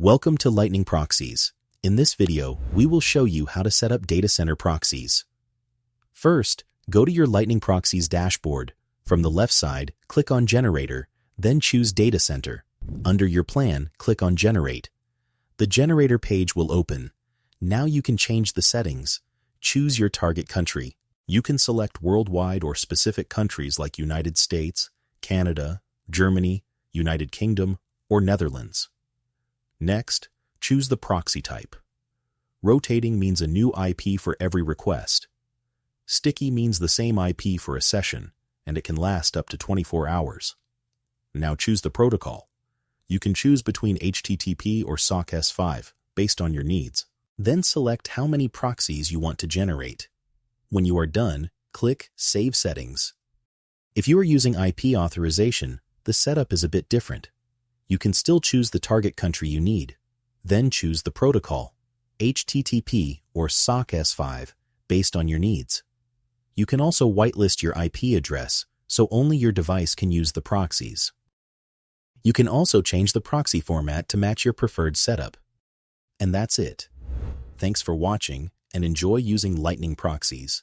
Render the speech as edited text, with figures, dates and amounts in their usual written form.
Welcome to Lightning Proxies. In this video, we will show you how to set up data center proxies. First, go to your Lightning Proxies dashboard. From the left side, click on Generator, then choose Data Center. Under your plan, click on Generate. The Generator page will open. Now you can change the settings. Choose your target country. You can select worldwide or specific countries like United States, Canada, Germany, United Kingdom, or Netherlands. Next, choose the proxy type. Rotating means a new IP for every request. Sticky means the same IP for a session, and it can last up to 24 hours. Now choose the protocol. You can choose between HTTP or SOC S5 based on your needs. Then select how many proxies you want to generate. When you are done, click Save Settings. If you are using IP authorization, the setup is a bit different. You can still choose the target country you need. Then choose the protocol, HTTP or SOC S5, based on your needs. You can also whitelist your IP address, so only your device can use the proxies. You can also change the proxy format to match your preferred setup. And that's it. Thanks for watching, and enjoy using Lightning Proxies.